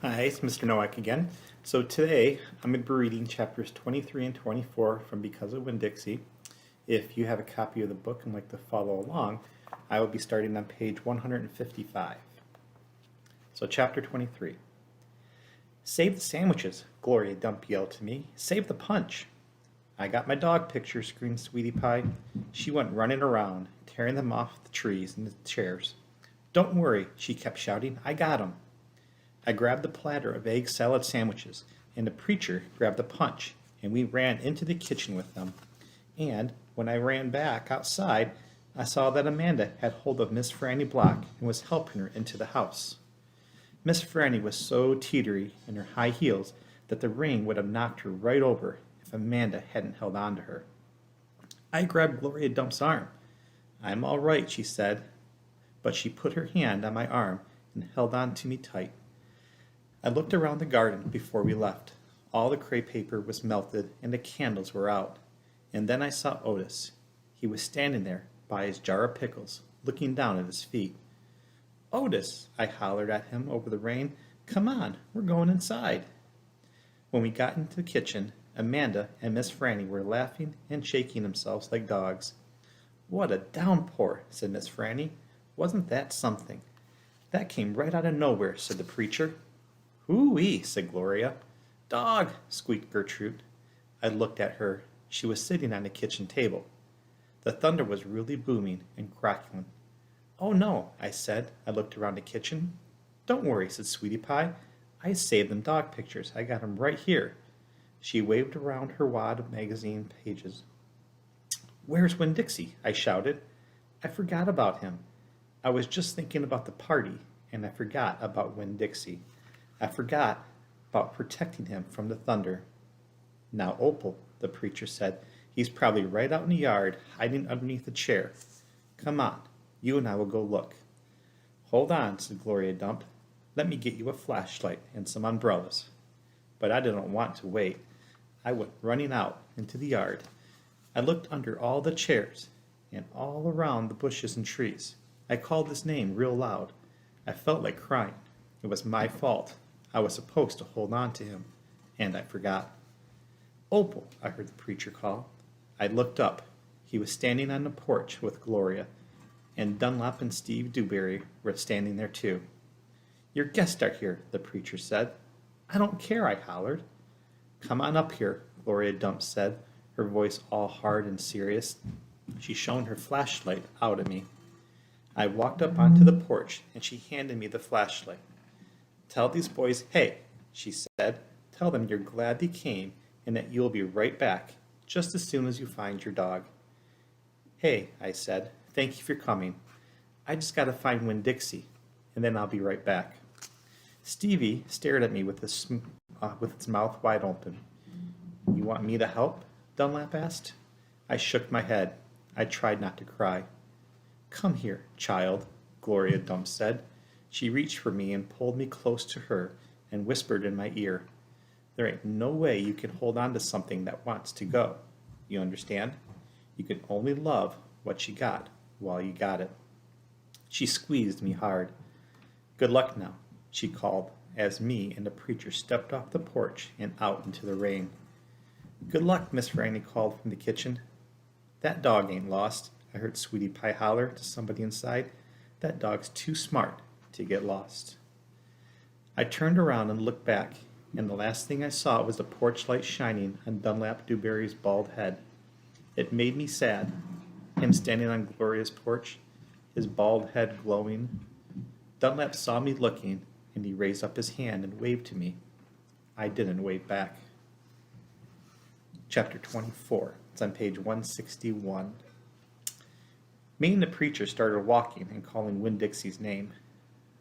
Hi, it's Mr. Nowak again. So today I'm going to be reading chapters 23 and 24 from Because of Winn, Dixie. If you have a copy of the book and like to follow along, I will be starting on page 155. So chapter 23. Save the sandwiches, Gloria Dump yelled to me. Save the punch. I got my dog picture, screamed Sweetie Pie. She went running around, tearing them off the trees and the chairs. Don't worry, she kept shouting. I got 'em. I grabbed the platter of egg salad sandwiches, and the preacher grabbed the punch, and we ran into the kitchen with them. And when I ran back outside, I saw that Amanda had hold of Miss Franny Block and was helping her into the house. Miss Franny was so teetery in her high heels that the ring would have knocked her right over if Amanda hadn't held on to her. I grabbed Gloria Dump's arm. I'm all right, she said, but she put her hand on my arm and held on to me tight. I looked around the garden before we left. All the crepe paper was melted and the candles were out. And then I saw Otis. He was standing there by his jar of pickles, looking down at his feet. Otis, I hollered at him over the rain. Come on, we're going inside. When we got into the kitchen, Amanda and Miss Franny were laughing and shaking themselves like dogs. What a downpour, said Miss Franny. Wasn't that something? That came right out of nowhere, said the preacher. Hoo-wee, said Gloria. Dog, squeaked Gertrude. I looked at her. She was sitting on the kitchen table. The thunder was really booming and crackling. Oh no, I said. I looked around the kitchen. Don't worry, said Sweetie Pie. I saved them dog pictures. I got 'em right here. She waved around her wad of magazine pages. Where's Winn Dixie? I shouted. I forgot about him. I was just thinking about the party, and I forgot about Winn Dixie. I forgot about protecting him from the thunder. Now, Opal, the preacher said, he's probably right out in the yard, hiding underneath a chair. Come on, you and I will go look. Hold on, said Gloria Dump. Let me get you a flashlight and some umbrellas. But I didn't want to wait. I went running out into the yard. I looked under all the chairs and all around the bushes and trees. I called his name real loud. I felt like crying. It was my fault. I was supposed to hold on to him, and I forgot. Opal, I heard the preacher call. I looked up. He was standing on the porch with Gloria, and Dunlap and Steve Dewberry were standing there too. Your guests are here, the preacher said. I don't care, I hollered. Come on up here, Gloria Dump said, her voice all hard and serious. She shone her flashlight out at me. I walked up onto the porch, and she handed me the flashlight. Tell these boys, hey, she said, tell them you're glad they came and that you'll be right back, just as soon as you find your dog. Hey, I said, thank you for coming. I just got to find Winn Dixie, and then I'll be right back. Stevie stared at me with its mouth wide open. You want me to help? Dunlap asked. I shook my head. I tried not to cry. Come here, child, Gloria Dump said. She reached for me and pulled me close to her and whispered in my ear, there ain't no way you can hold on to something that wants to go. You understand? You can only love what you got while you got it. She squeezed me hard. Good luck now, she called as me and the preacher stepped off the porch and out into the rain. Good luck, Miss Franny called from the kitchen. That dog ain't lost, I heard Sweetie Pie holler to somebody inside. That dog's too smart to get lost. I turned around and looked back, and the last thing I saw was the porch light shining on Dunlap Dewberry's bald head. It made me sad, him standing on Gloria's porch, his bald head glowing. Dunlap saw me looking, and he raised up his hand and waved to me. I didn't wave back. Chapter 24. It's on page 161. Me and the preacher started walking and calling Winn Dixie's name.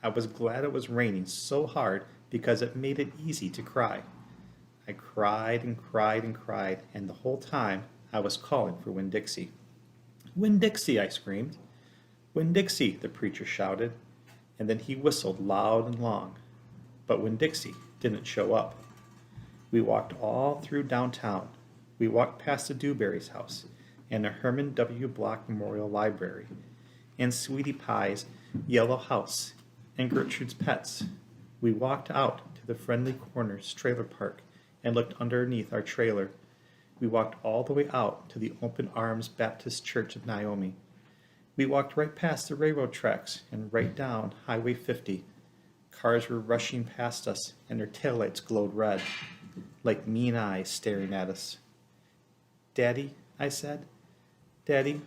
I was glad it was raining so hard because it made it easy to cry. I cried and cried and cried, and the whole time I was calling for Winn Dixie. Winn Dixie, I screamed. Winn Dixie, the preacher shouted, and then he whistled loud and long. But Winn Dixie didn't show up. We walked all through downtown. We walked past the Dewberry's house and the Herman W. Block Memorial Library, and Sweetie Pie's yellow house, and Gertrude's pets. We walked out to the Friendly Corners trailer park and looked underneath our trailer. We walked all the way out to the Open Arms Baptist Church of Naomi. We walked right past the railroad tracks and right down Highway 50. Cars were rushing past us, and their taillights glowed red, like mean eyes staring at us. "Daddy," I said, "Daddy,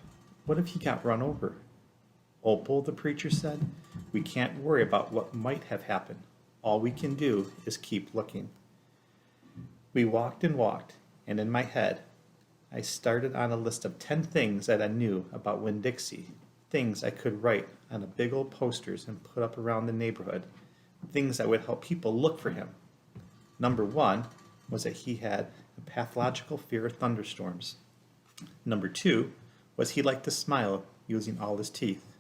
what if he got run over?" "Opal," the preacher said, "we can't worry about what might have happened. All we can do is keep looking." We walked and walked, and in my head, I started on a list of 10 things that I knew about Winn-Dixie, things I could write on a big old posters and put up around the neighborhood, things that would help people look for him. Number 1 was that he had a pathological fear of thunderstorms. Number 2 was he liked to smile using all his teeth.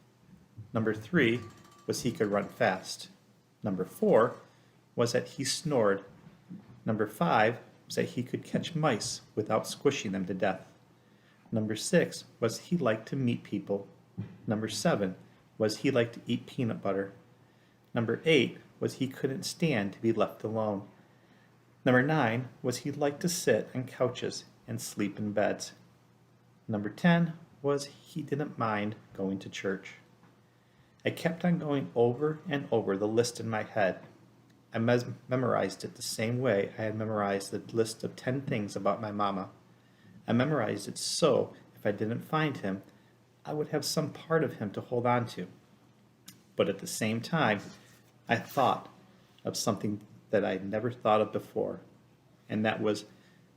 Number 3 was he could run fast. Number 4 was that he snored. Number 5 was that he could catch mice without squishing them to death. Number 6 was he liked to meet people. Number 7 was he liked to eat peanut butter. Number 8 was he couldn't stand to be left alone. Number 9 was he liked to sit on couches and sleep in beds. Number 10 was he didn't mind going to church. I kept on going over and over the list in my head. I memorized it the same way I had memorized the list of 10 things about my mama. I memorized it so if I didn't find him, I would have some part of him to hold on to. But at the same time, I thought of something that I'd never thought of before, and that was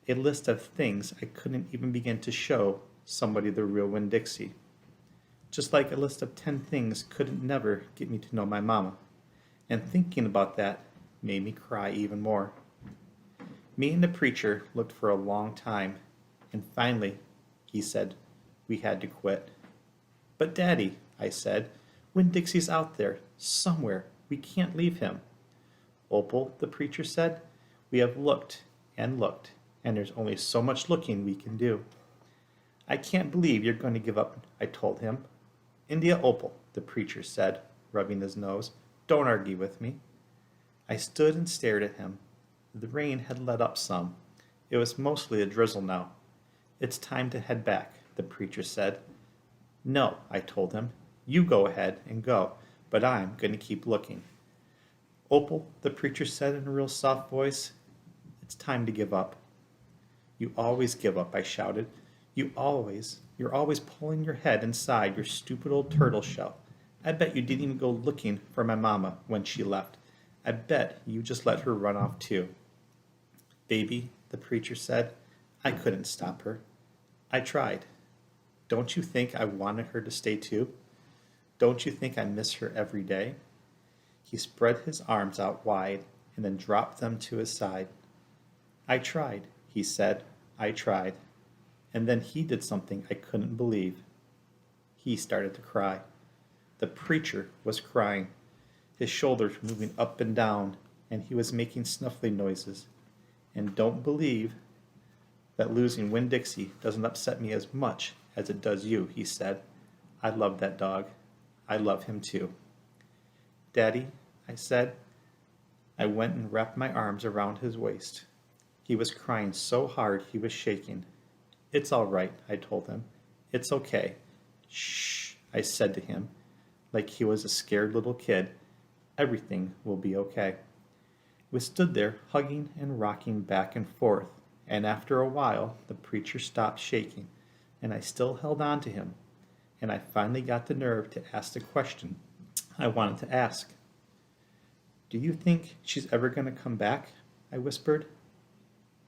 a list of things I couldn't even begin to show somebody the real Winn-Dixie. Just like a list of 10 things couldn't never get me to know my mama. And thinking about that made me cry even more. Me and the preacher looked for a long time, and finally he said we had to quit. "But Daddy," I said, "Winn-Dixie's out there, somewhere. We can't leave him." "Opal," the preacher said, "we have looked, and there's only so much looking we can do." "I can't believe you're going to give up," I told him. "India Opal," the preacher said, rubbing his nose, "don't argue with me." I stood and stared at him. The rain had let up some. It was mostly a drizzle now. "It's time to head back," the preacher said. "No," I told him. "You go ahead and go, but I'm going to keep looking." "Opal," the preacher said in a real soft voice, "it's time to give up." "You always give up," I shouted. You're always pulling your head inside your stupid old turtle shell. I bet you didn't even go looking for my mama when she left. I bet you just let her run off too." "Baby," the preacher said, "I couldn't stop her. I tried. Don't you think I wanted her to stay too? Don't you think I miss her every day?" He spread his arms out wide and then dropped them to his side. "I tried," he said. "I tried." And then he did something I couldn't believe. He started to cry. The preacher was crying. His shoulders were moving up and down, and he was making snuffly noises. "And don't believe that losing Winn-Dixie doesn't upset me as much as it does you," he said. "I love that dog. I love him too." "Daddy," I said. I went and wrapped my arms around his waist. He was crying so hard he was shaking. "It's all right," I told him. "It's okay." "Shh," I said to him, like he was a scared little kid. "Everything will be okay." We stood there hugging and rocking back and forth, and after a while the preacher stopped shaking, and I still held on to him, and I finally got the nerve to ask the question I wanted to ask. "Do you think she's ever going to come back?" I whispered.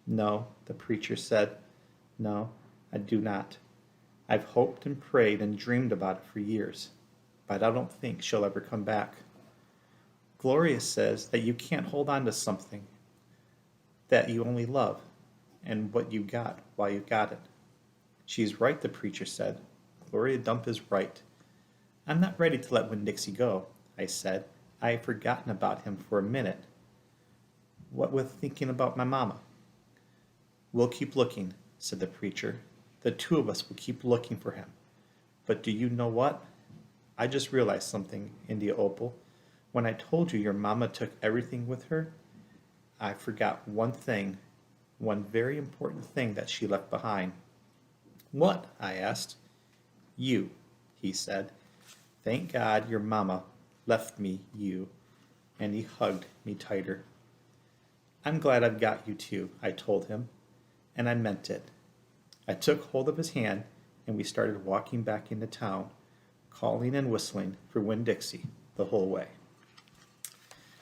"No," the preacher said. "No, I do not. I've hoped and prayed and dreamed about it for years, but I don't think she'll ever come back. Gloria says that you can't hold on to something that you only love and what you got while you got it." "She's right," the preacher said. "Gloria Dump is right. I'm not ready to let Winn-Dixie go," I said. I had forgotten about him for a minute, what with thinking about my mama. "We'll keep looking," said the preacher. "The two of us will keep looking for him. But do you know what? I just realized something, India Opal. When I told you your mama took everything with her, I forgot one thing, one very important thing that she left behind. What? I asked. You, he said. Thank God your mama left me you. And he hugged me tighter. I'm glad I've got you too, I told him. And I meant it. I took hold of his hand and we started walking back into town, calling and whistling for Winn Dixie the whole way.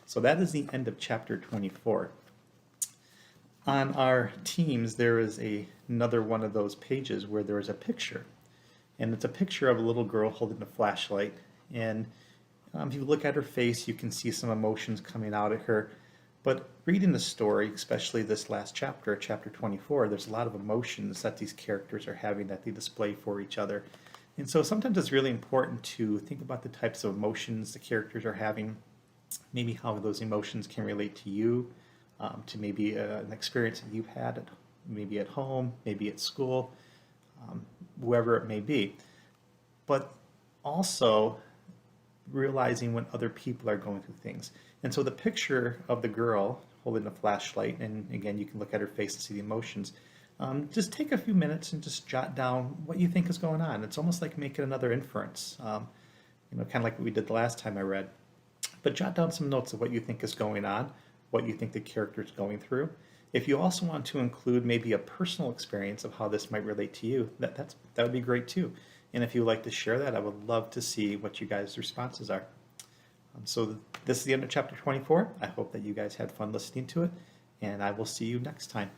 So that is the end of chapter 24. On our teams, there is another one of those pages where there is a picture. And it's a picture of a little girl holding a flashlight. And if you look at her face, you can see some emotions coming out at her. But reading the story, especially this last chapter, chapter 24, there's a lot of emotions that these characters are having that they display for each other. And so sometimes it's really important to think about the types of emotions the characters are having, maybe how those emotions can relate to you, to maybe an experience that you've had, maybe at home, maybe at school, whoever it may be. But also realizing when other people are going through things. And so the picture of the girl holding a flashlight, and again, you can look at her face and see the emotions. Just take a few minutes and just jot down what you think is going on. It's almost like making another inference, kind of like what we did the last time I read. But jot down some notes of what you think is going on, what you think the character is going through. If you also want to include maybe a personal experience of how this might relate to you, that would be great too. And if you would like to share that, I would love to see what you guys' responses are. So this is the end of chapter 24. I hope that you guys had fun listening to it, and I will see you next time.